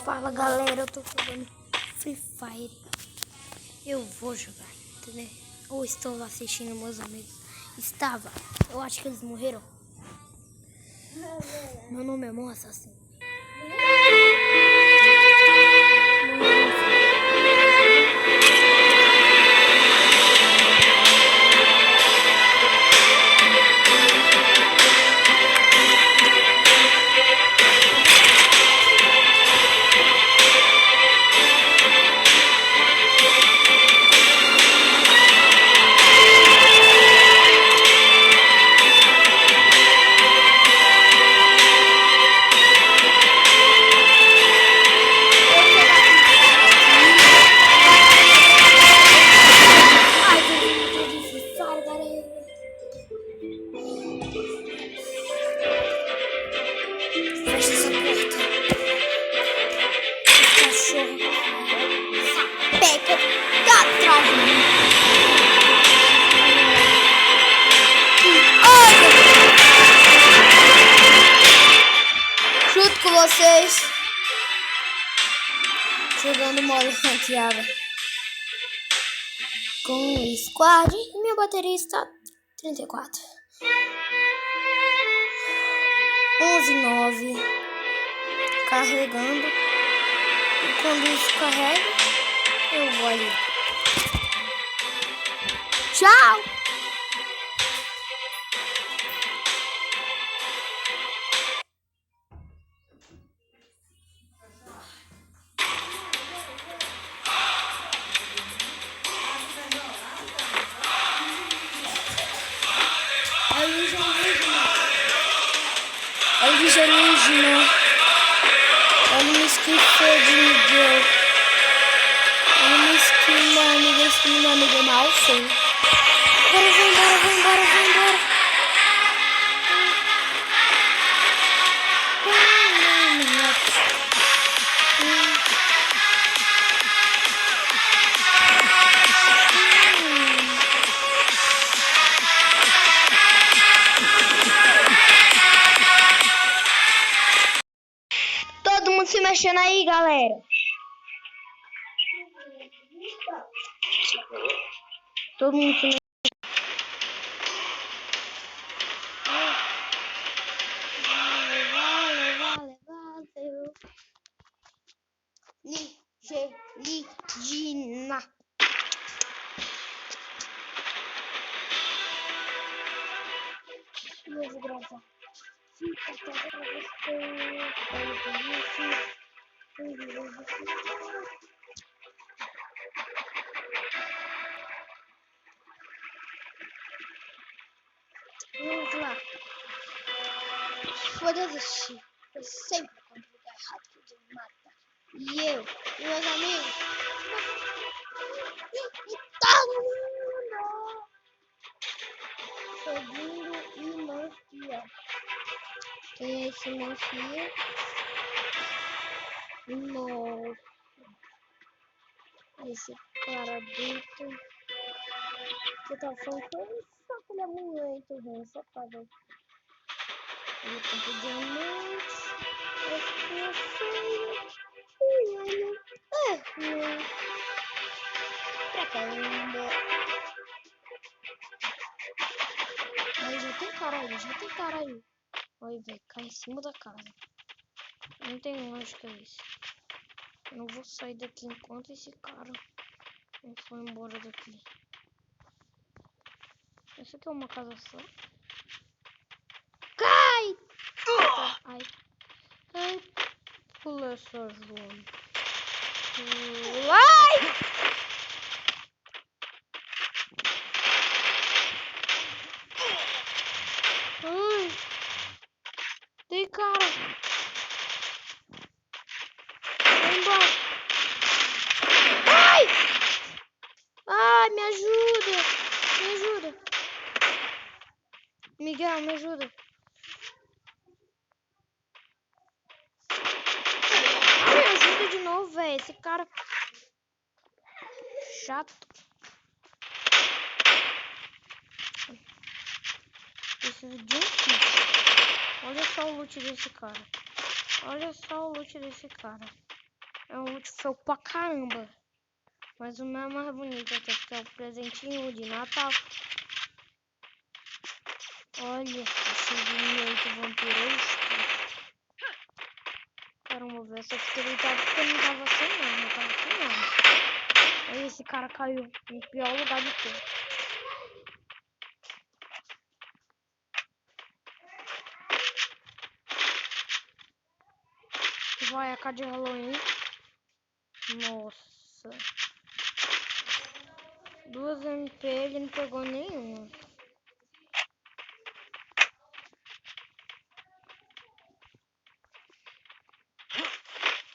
Fala galera, eu tô jogando Free Fire. Eu vou jogar, entendeu? Ou estou assistindo meus amigos. Estava, eu acho que eles morreram. Meu nome é Mon Assassino. Fecha essa porta. Cachorro. Sapeca. Tá atrás de mim. Junto com vocês. Jogando modo ranqueada. Com o squad. E minha bateria está 34. 11:09. Carregando. E quando isso carrega, eu vou ali. Tchau! Alienígena. Olha uma skin feia de Miguel. Olha uma skin, meu amigo. Esse meu amigo é mal feio. Agora vai embora. Todo mundo se mexendo aí, galera. Todo mundo se mexendo. Valeu. Nigelina. Eu vou gravar. Fica até pra vamos lá. Vou desistir. Eu sempre quando lugar errado que eu me mata. E eu e meus amigos. E todo mundo. Seguindo e não fia. Quem é esse não fia? Nossa. Esse cara dito. Que tá falando com ele, só que ele é muito ruim, só pra ver. Ele compra diamante. Ruim. Pra caramba. Mas já tem cara aí. Olha, velho, cai em cima da casa. Não tem lógica isso. Eu não vou sair daqui enquanto esse cara não for embora daqui. Essa aqui é uma casa só. Cai! Ai, pula essa zona. Ai! Ai! Tem cara! Vai embora! Ai! Ai, me ajuda! Miguel, me ajuda! Me ajuda de novo, velho! Esse cara... chato! Preciso de um kit. Olha só o loot desse cara. É um loot feio pra caramba. Mas o meu é mais bonito até porque é o presentinho de Natal. Olha, esse de 8 vampiros. Caramba, velho, só fiquei deitado porque eu não tava sem nada, não tava sem nada. Olha, esse cara caiu no pior lugar de tudo. Vai, a cara de Halloween. Nossa. 2 MP, ele não pegou nenhuma.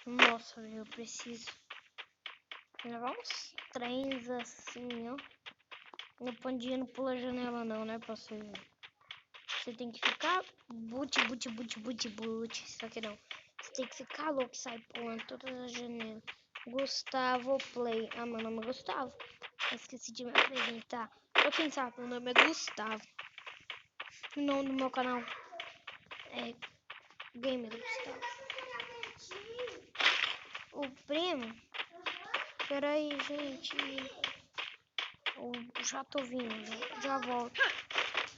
Nossa, eu preciso levar uns trens assim, ó. No pandinha não pula a janela não, né, pra você ver. Você tem que ficar boot. Só que não. Você tem que ficar louco e sair pulando todas as janelas. Gustavo Play. Ah, meu nome é Gustavo. Eu esqueci de me apresentar. Pra quem sabe, meu nome é Gustavo. O nome do meu canal é Gamer Gustavo. O primo. Pera aí, gente. Eu já tô vindo. Já volto.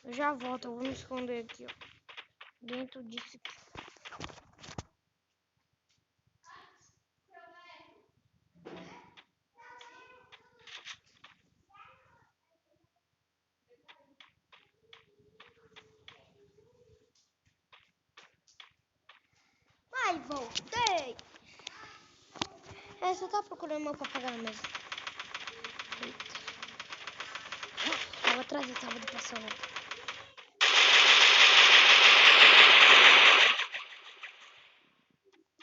Já volto. Eu vou me esconder aqui, ó. Dentro disso aqui. Ai, voltei! Você tá procurando meu papagaio mesmo? Eita. Tava atrás da tábua de passar roupa.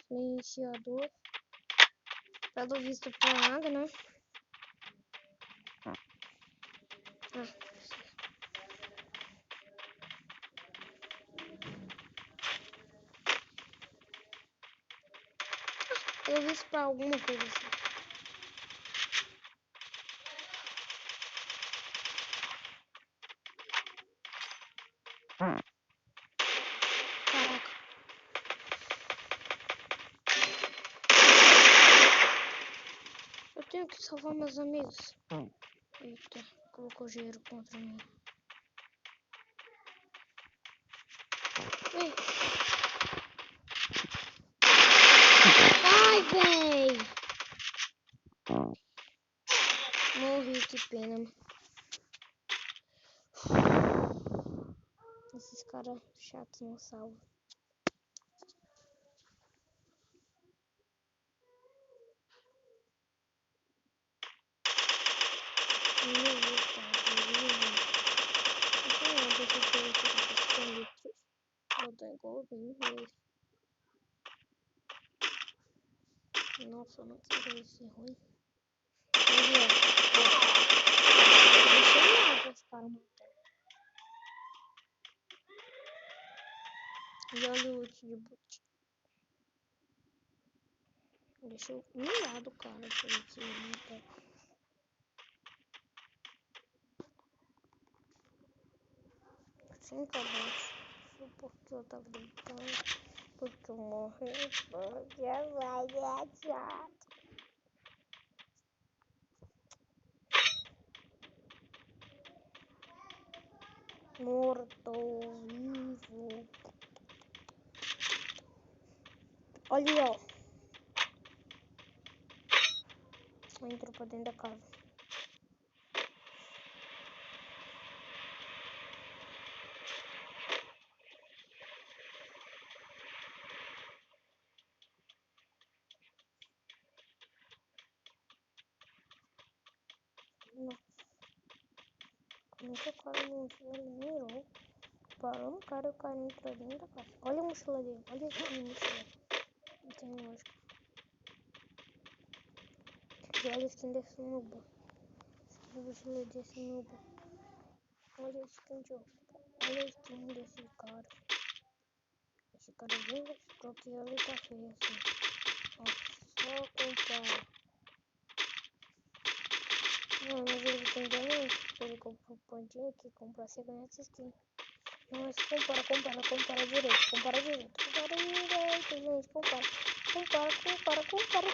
Silenciador. Pelo visto pra nada, né? Pelo visto pra alguma coisa assim. Caraca. Eu tenho que salvar meus amigos. Eita, colocou dinheiro contra mim. Ei. Ai, véi! Morri, que pena. Esses caras chatos não salvam. Nossa, eu não quero esse ruim. Deixa eu ir lá pra esse cara matar. E olha o ult de boot. Deixa eu mirar do cara pra ver se ele matar. Cinco abaixo. Porque eu tava deitando. Porque eu morri. Porque vai dar chato. Morto vivo. Olha aí, ó. Entrou pra dentro da casa. Nossa. Como é que o cara não mirou? Parou no cara e o cara entrou dentro da casa. Olha a mochila dele. Olha essa mochila. Não tem lógica. E olha a skin desse noob. A mochila desse noob. Olha a skin de outro. Olha a skin desse cara. Esse cara é bem gostou que ele tá feio assim. Ó, só comprar. Não, mas ele tem também. Ele comprou o pontinho que comprar, você ganha essa skin. Não, mas compara direito. Compara direito, gente. Compara. Compara esse cara, compara.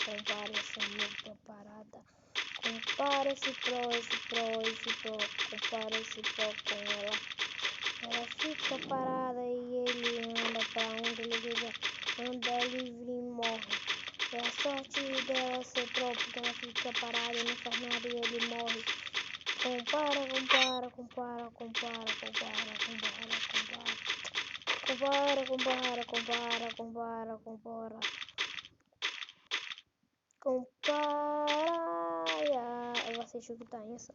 Compara essa roupa parada. Compara esse pro, compara esse pro com ela. Ela fica parada e ele anda pra onde ele quiser. Anda livre e morre. É a sorte dela ser pro, porque ela fica parada e não faz nada e ele morre. Compara. Compara eu vou assistir o que tá nessa.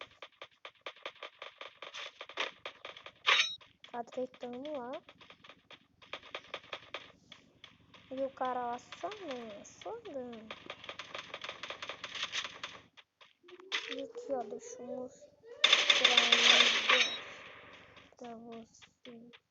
Tá tretando lá. E o cara lá só andando. E aqui, ó, deixa eu mostrar um negócio pra vocês.